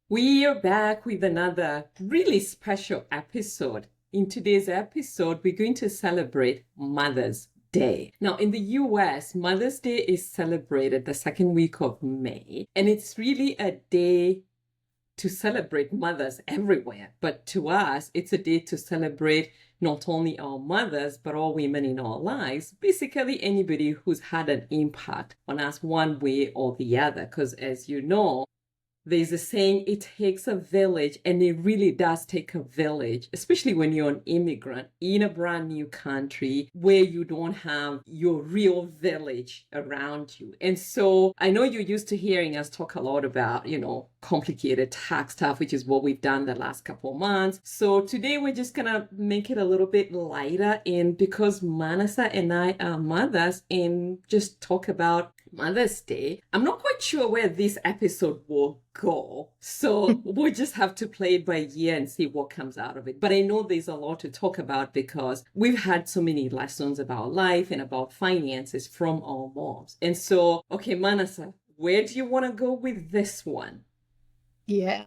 We are back with another really special episode. In today's episode, we're going to celebrate Mother's Day. Now, in the US, Mother's Day is celebrated the second week of May, and it's really a day to celebrate mothers everywhere. But to us, it's a day to celebrate not only our mothers, but all women in our lives. Basically, anybody who's had an impact on us one way or the other. Because as you know, there's a saying, it takes a village, and it really does take a village, especially when you're an immigrant in a brand new country where you don't have your real village around you. And so I know you're used to hearing us talk a lot about, complicated tax stuff, which is what we've done the last couple of months. So today we're just gonna make it a little bit lighter, and because Manasa and I are mothers, and just talk about Mother's Day. I'm not quite sure where this episode will go, so we'll just have to play it by ear and see what comes out of it. But I know there's a lot to talk about because we've had so many lessons about life and about finances from our moms. And so, okay, Manasa, where do you want to go with this one? Yeah.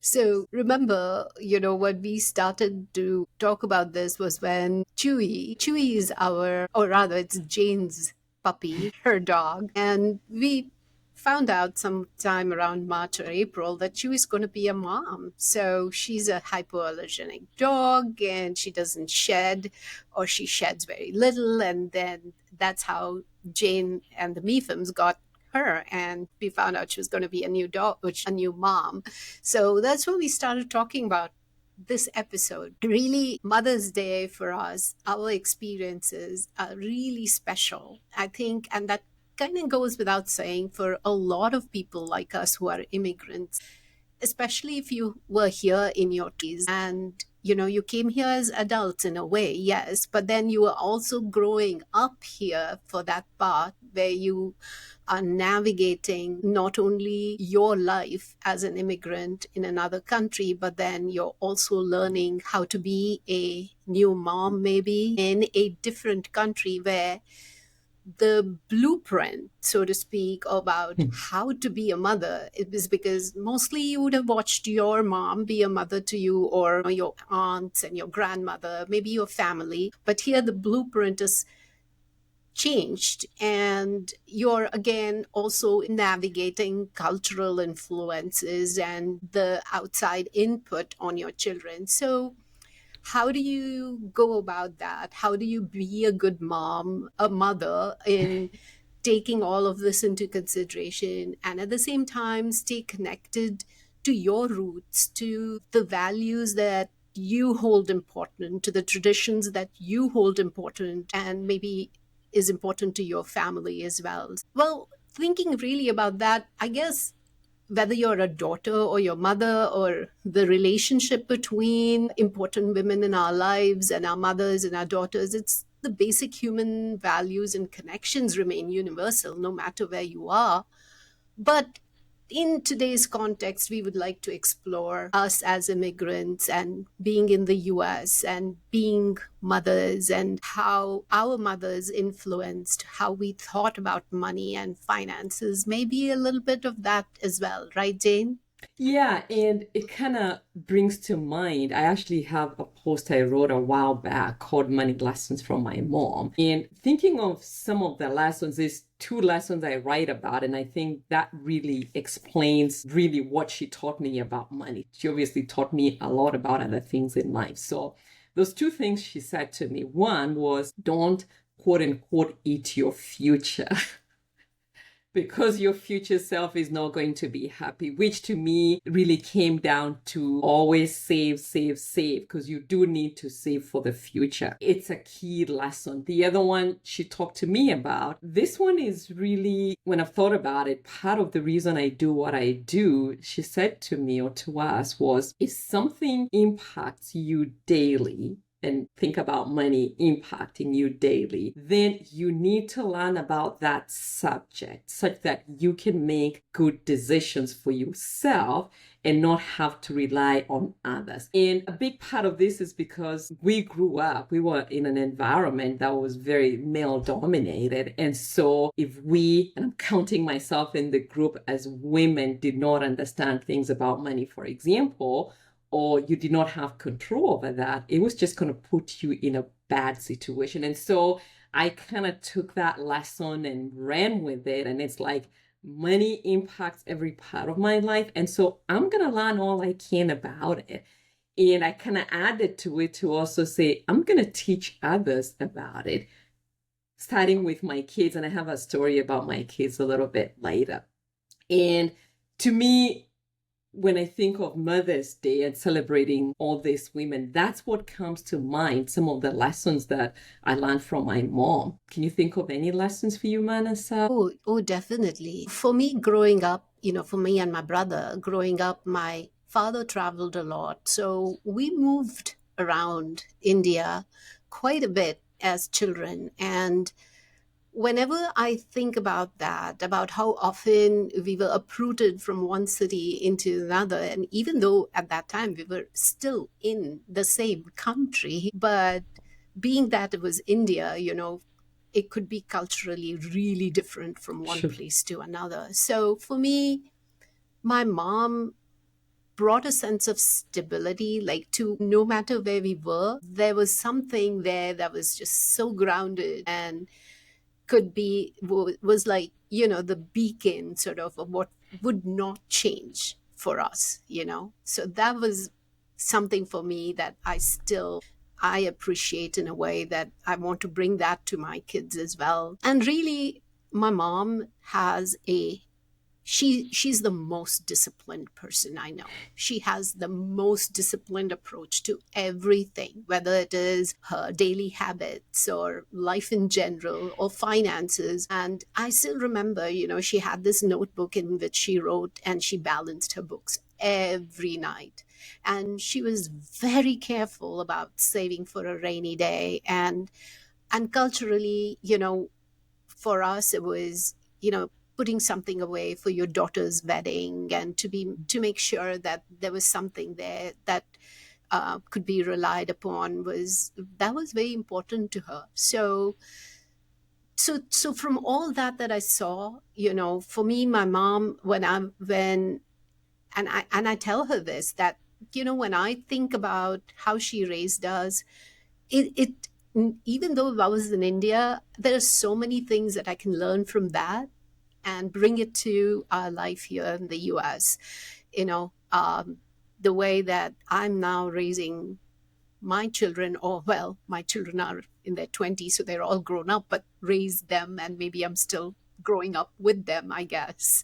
So remember, when we started to talk about this was when Chewy is or rather it's Jane's puppy, her dog. And we found out sometime around March or April that Chewy's going to be a mom. So she's a hypoallergenic dog and she doesn't shed, or she sheds very little. And then that's how Jane and the Mephams got her, and we found out she was going to be a new dog, a new mom. So that's when we started talking about this episode. Really, Mother's Day for us, our experiences are really special, I think, and that kind of goes without saying for a lot of people like us who are immigrants, especially if you were here in your 20s and you came here as adults in a way, yes, but then you were also growing up here for that part where you are navigating not only your life as an immigrant in another country, but then you're also learning how to be a new mom, maybe in a different country where the blueprint, so to speak, about how to be a mother. It was because mostly you would have watched your mom be a mother to you, or your aunts and your grandmother, maybe your family. But here the blueprint is changed, and you're again also navigating cultural influences and the outside input on your children. So how do you go about that? How do you be a good mom, a mother, in taking all of this into consideration and at the same time stay connected to your roots, to the values that you hold important, to the traditions that you hold important, and maybe is important to your family as well? Well, thinking really about that, I guess whether you're a daughter or your mother, or the relationship between important women in our lives and our mothers and our daughters, it's the basic human values and connections remain universal no matter where you are. But in today's context, we would like to explore us as immigrants and being in the US and being mothers, and how our mothers influenced how we thought about money and finances. Maybe a little bit of that as well, right, Jane? Yeah, and it kind of brings to mind, I actually have a post I wrote a while back called Money Lessons from My Mom. And thinking of some of the lessons, there's two lessons I write about, and I think that really explains really what she taught me about money. She obviously taught me a lot about other things in life. So those two things she said to me, one was, don't quote unquote eat your future. Because your future self is not going to be happy, which to me really came down to always save, save, save, because you do need to save for the future. It's a key lesson. The other one she talked to me about, this one is really, when I've thought about it, part of the reason I do what I do, she said to me or to us was, if something impacts you daily, and think about money impacting you daily, then you need to learn about that subject such that you can make good decisions for yourself and not have to rely on others. And a big part of this is because we were in an environment that was very male dominated. And so if we, and I'm counting myself in the group as women, did not understand things about money, for example, or you did not have control over that, it was just going to put you in a bad situation. And so I kind of took that lesson and ran with it. And it's like, money impacts every part of my life. And so I'm going to learn all I can about it. And I kind of added to it to also say, I'm going to teach others about it, starting with my kids. And I have a story about my kids a little bit later. And to me, when I think of Mother's Day and celebrating all these women, that's what comes to mind, some of the lessons that I learned from my mom. Can you think of any lessons for you, Manasa? Oh, definitely. For me, growing up, for me and my brother, growing up, my father traveled a lot. So we moved around India quite a bit as children. And whenever I think about that, about how often we were uprooted from one city into another, and even though at that time we were still in the same country, but being that it was India, it could be culturally really different from one Sure. place to another. So for me, my mom brought a sense of stability, like to no matter where we were, there was something there that was just so grounded and was like, the beacon sort of what would not change for us. So that was something for me that I appreciate in a way that I want to bring that to my kids as well. And really, my mom has she's the most disciplined person I know. She has the most disciplined approach to everything, whether it is her daily habits or life in general or finances. And I still remember, she had this notebook in which she wrote and she balanced her books every night. And she was very careful about saving for a rainy day. And culturally, for us, it was, putting something away for your daughter's wedding and to make sure that there was something there that could be relied upon was very important to her. So from all that I saw, for me, my mom, and I tell her this, that, when I think about how she raised us, it even though I was in India, there are so many things that I can learn from that and bring it to our life here in the US. The way that I'm now raising my children, or well, my children are in their 20s, so they're all grown up, but raise them, and maybe I'm still growing up with them, I guess.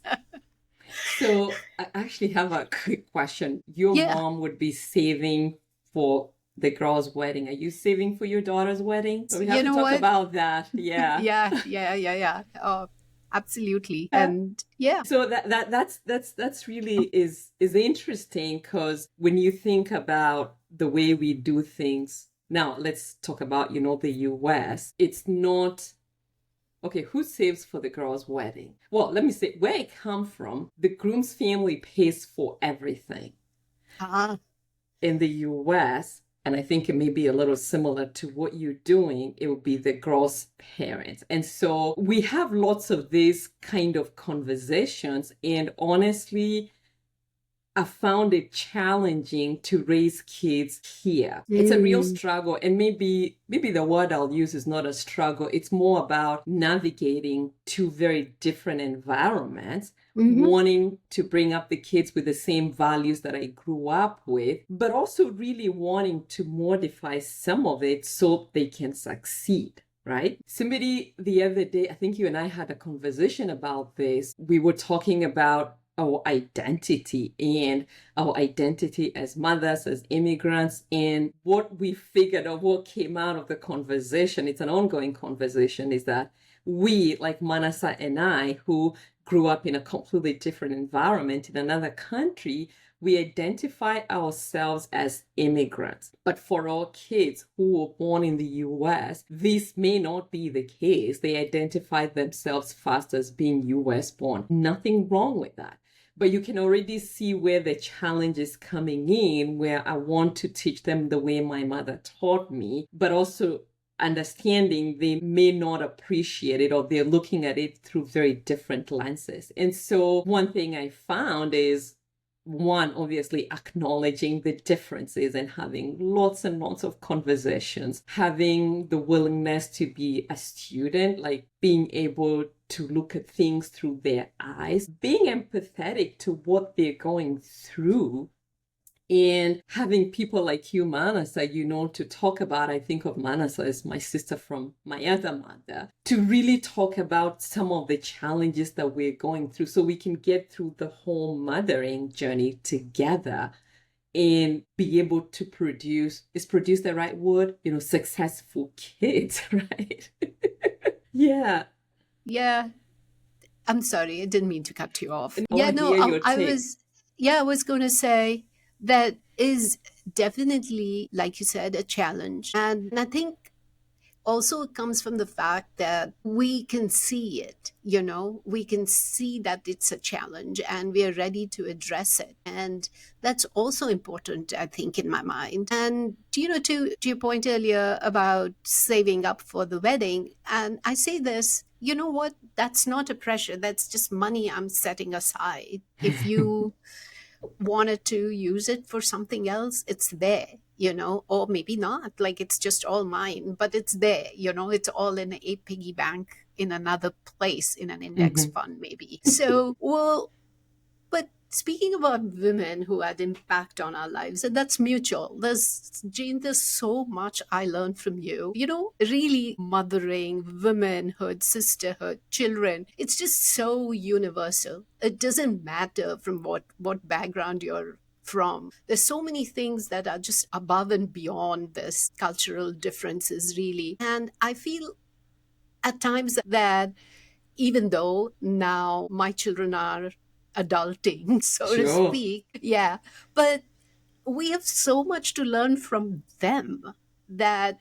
So I actually have a quick question. Your Yeah. mom would be saving for the girl's wedding. Are you saving for your daughter's wedding? So we have You to know talk what? about that. Yeah. Yeah. Absolutely. And yeah. So that's really is interesting, because when you think about the way we do things now, let's talk about, the US. It's not okay, who saves for the girl's wedding? Well, let me say, where I come from, the groom's family pays for everything. In the US, and I think it may be a little similar to what you're doing, it would be the girl's parents. And so we have lots of these kind of conversations. And honestly, I found it challenging to raise kids here. It's a real struggle. And maybe the word I'll use is not a struggle. It's more about navigating two very different environments, wanting to bring up the kids with the same values that I grew up with, but also really wanting to modify some of it so they can succeed. Right? Somebody the other day, I think you and I had a conversation about this. We were talking about our identity as mothers, as immigrants, and what we figured or what came out of the conversation, it's an ongoing conversation, is that we, like Manasa and I, who grew up in a completely different environment in another country, we identify ourselves as immigrants. But for our kids who were born in the US, this may not be the case. They identify themselves first as being US born. Nothing wrong with that. But you can already see where the challenge is coming in, where I want to teach them the way my mother taught me, but also understanding they may not appreciate it, or they're looking at it through very different lenses. And so one thing I found is, one, obviously acknowledging the differences and having lots and lots of conversations, having the willingness to be a student, like being able to look at things through their eyes, being empathetic to what they're going through, and having people like you, Manasa, to talk about. I think of Manasa as my sister from my other mother, to really talk about some of the challenges that we're going through so we can get through the whole mothering journey together and be able to produce the right word? Successful kids, right? Yeah. Yeah. I'm sorry, I didn't mean to cut you off. I was going to say that is definitely, like you said, a challenge. And I think also it comes from the fact that we can see it, we can see that it's a challenge and we are ready to address it. And that's also important, I think, in my mind. And, to your point earlier about saving up for the wedding, and I say this, you know what? That's not a pressure. That's just money I'm setting aside. If you wanted to use it for something else, it's there, or maybe not, like it's just all mine, but it's there, it's all in a piggy bank in another place, in an index fund maybe. So, well, but speaking about women who had impact on our lives, and that's mutual. Jane, there's so much I learned from you. Really mothering, womanhood, sisterhood, children. It's just so universal. It doesn't matter from what background you're from. There's so many things that are just above and beyond this cultural differences, really. And I feel at times that even though now my children are adulting, so to speak. Yeah. But we have so much to learn from them that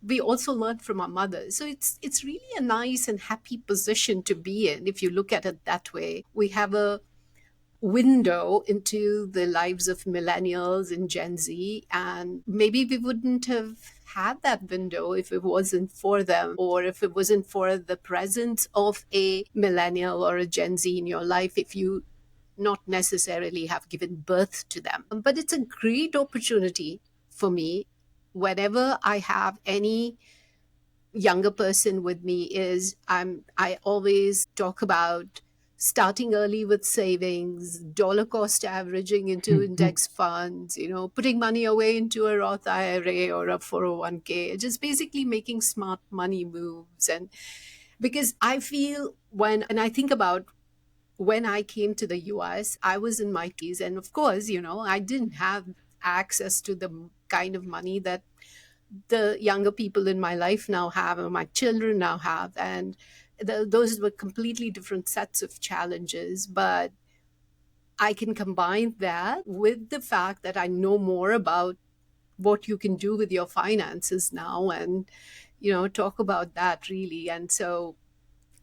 we also learn from our mothers. So it's really a nice and happy position to be in if you look at it that way. We have a window into the lives of millennials and Gen Z, and maybe we wouldn't have had that window if it wasn't for them, or if it wasn't for the presence of a millennial or a Gen Z in your life, if you not necessarily have given birth to them. But it's a great opportunity for me whenever I have any younger person with me. I always talk about starting early with savings, dollar cost averaging into index funds, putting money away into a Roth IRA or a 401k, just basically making smart money moves. And because I feel and I think about when I came to the US, I was in my 20s. And of course, I didn't have access to the kind of money that the younger people in my life now have, or my children now have. And those were completely different sets of challenges. But I can combine that with the fact that I know more about what you can do with your finances now, and, talk about that really. And so,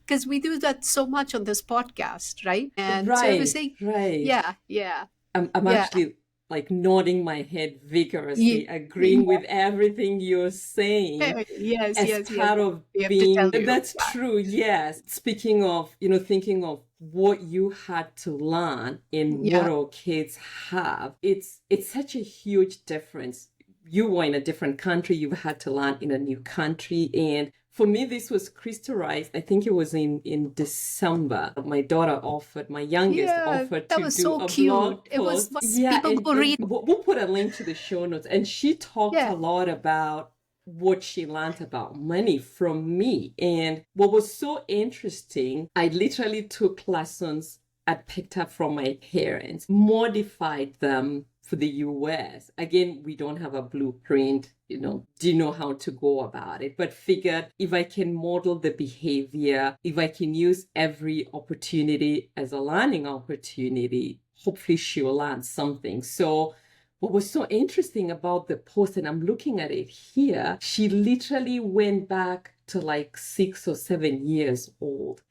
because we do that so much on this podcast, right? And right, so we say, right. Yeah. I'm actually like nodding my head vigorously, agreeing with everything you're saying. Yes. Part of being, that's true. Yes. Speaking of, thinking of what you had to learn and what our kids have, it's such a huge difference. You were in a different country, you've had to learn in a new country. And for me, this was crystallized, I think it was in December. My daughter offered, my youngest offered to do so a cute blog post. It was people go read. We'll put a link to the show notes. And she talked a lot about what she learned about money from me. And what was so interesting, I literally took lessons I picked up from my parents, modified them for the US. Again, we don't have a blueprint, do you know how to go about it? But figured if I can model the behavior, if I can use every opportunity as a learning opportunity, hopefully she'll learn something. So what was so interesting about the post, and I'm looking at it here, she literally went back to like 6 or 7 years old.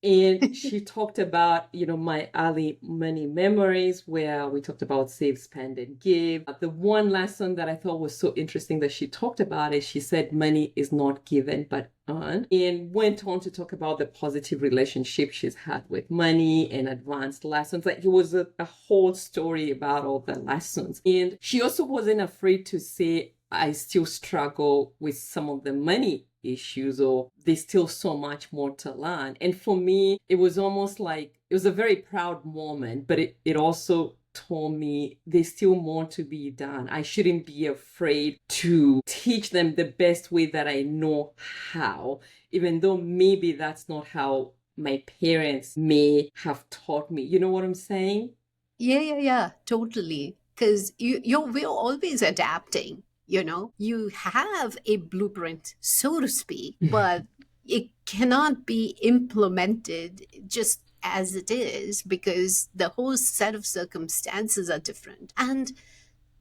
And she talked about, my early money memories where we talked about save, spend, and give. The one lesson that I thought was so interesting that she talked about is she said money is not given but earned, and went on to talk about the positive relationship she's had with money and advanced lessons. Like it was a whole story about all the lessons. And she also wasn't afraid to say, I still struggle with some of the money issues, or there's still so much more to learn. And for me, it was almost like it was a very proud moment, but it also told me there's still more to be done. I shouldn't be afraid to teach them the best way that I know how, even though maybe that's not how my parents may have taught me. You know what I'm saying? Yeah, totally. Because we're always adapting. You have a blueprint, so to speak, but it cannot be implemented just as it is because the whole set of circumstances are different. And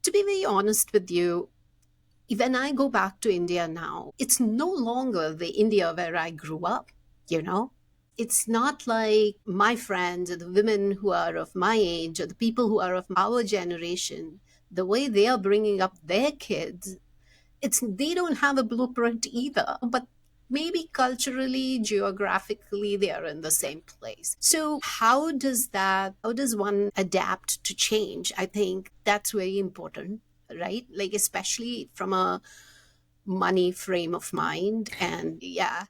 to be very honest with you, when I go back to India now, it's no longer the India where I grew up, you know? It's not like my friends or the women who are of my age or the people who are of our generation, the way they are bringing up their kids, they don't have a blueprint either, but maybe culturally, geographically, they are in the same place. So how does one adapt to change? I think that's very important, right? Like, especially from a money frame of mind. And um, Yeah,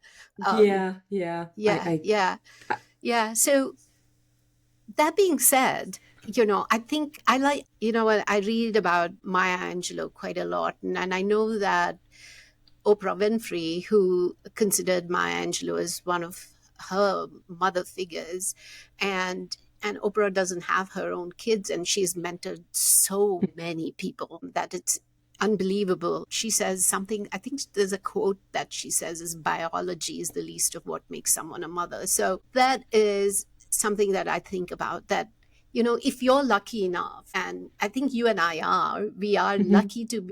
yeah. yeah, yeah, yeah. So that being said, I think I like, what I read about Maya Angelou quite a lot. And I know that Oprah Winfrey, who considered Maya Angelou as one of her mother figures, and Oprah doesn't have her own kids, and she's mentored so many people that it's unbelievable. She says something, I think there's a quote that she says is biology is the least of what makes someone a mother. So that is something that I think about, that if you're lucky enough, and I think you and I are, we are Mhm. lucky to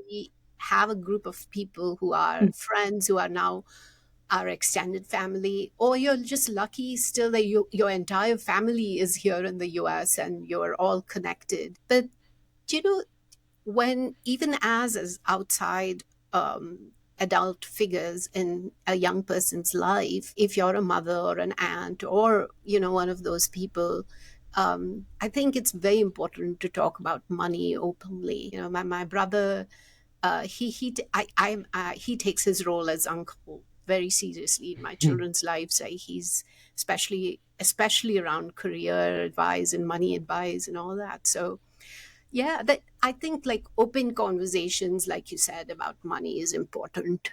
have a group of people who are friends who are now our extended family, or you're just lucky still that your entire family is here in the US and you're all connected. But you know when even as outside adult figures in a young person's life, if you're a mother or an aunt or one of those people, I think it's very important to talk about money openly. My brother, he takes his role as uncle very seriously in my children's lives. He's especially around career advice and money advice and all that. So yeah, that I think, like, open conversations, like you said, about money is important.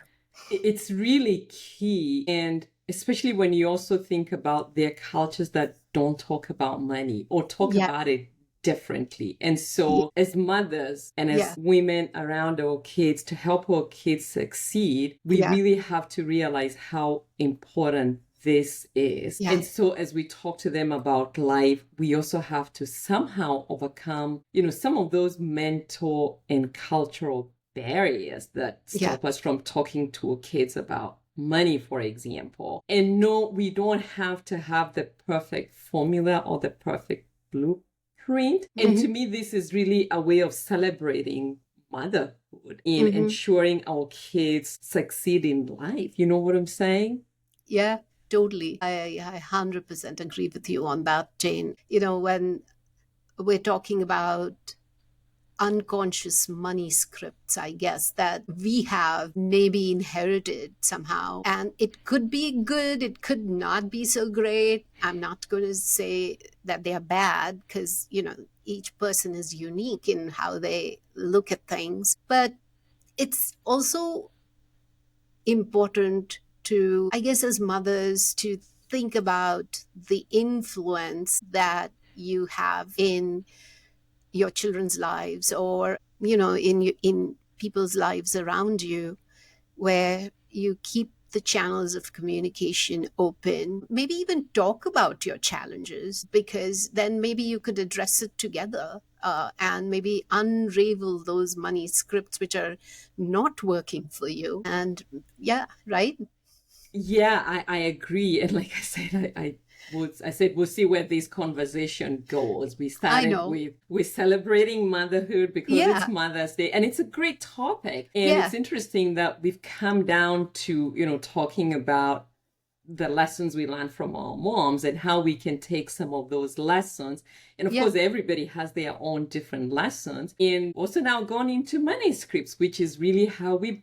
It's really key. And especially when you also think about their cultures that don't talk about money or talk Yeah, about it differently. And yeah, so, as mothers and yeah, as women around our kids, to help our kids succeed, we yeah, really have to realize how important this is. yeah, And so, as we talk to them about life, we also have to somehow overcome, some of those mental and cultural barriers that yeah, stop us from talking to our kids about money, for example. And no, we don't have to have the perfect formula or the perfect blueprint. And to hmm me, this is really a way of celebrating motherhood and hmm ensuring our kids succeed in life. You know what I'm saying? yeah, totally. I 100% agree with you on that, Jane. When we're talking about unconscious money scripts, I guess, that we have maybe inherited somehow. And it could be good, it could not be so great. I'm not going to say that they are bad because, each person is unique in how they look at things. But it's also important to, I guess, as mothers, to think about the influence that you have in your children's lives, or in people's lives around you, where you keep the channels of communication open. Maybe even talk about your challenges, because then maybe you could address it together, and maybe unravel those money scripts which are not working for you. And yeah, right? Yeah, I agree. And like I said, I said we'll see where this conversation goes. We I started know. with celebrating motherhood because it's Yeah. Mother's Day, and it's a great topic. And Yeah. it's interesting that we've come down to, talking about the lessons we learned from our moms and how we can take some of those lessons. And of Yeah. course, everybody has their own different lessons. And also now gone into manuscripts, which is really how we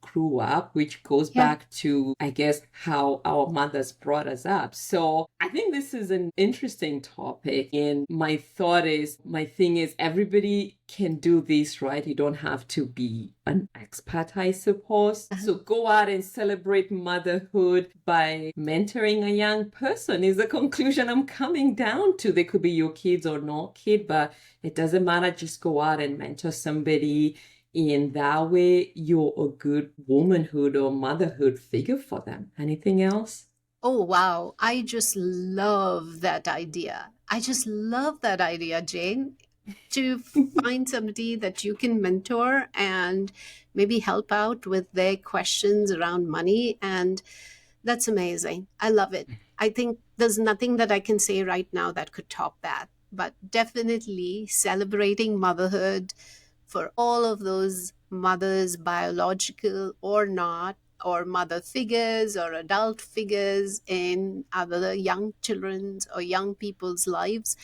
grew up, which goes Yeah. back to, I guess, how our mothers brought us up. So I think this is an interesting topic. And my thing is, everybody can do this, right? You don't have to be an expert, I suppose. So go out and celebrate motherhood by mentoring a young person is the conclusion I'm coming down to. They could be your kids or not kid, but it doesn't matter. Just go out and mentor somebody. In that way, you're a good womanhood or motherhood figure for them. Anything else? Oh, wow. I just love that idea. I just love that idea, Jane, to find somebody that you can mentor and maybe help out with their questions around money. And that's amazing. I love it. I think there's nothing that I can say right now that could top that. But definitely celebrating motherhood for all of those mothers, biological or not, or mother figures or adult figures in other young children's or young people's lives.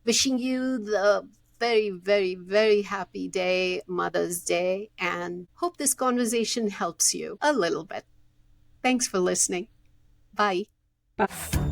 Wishing you the very, very, very happy day, Mother's Day, and hope this conversation helps you a little bit. Thanks for listening. Bye. Bye.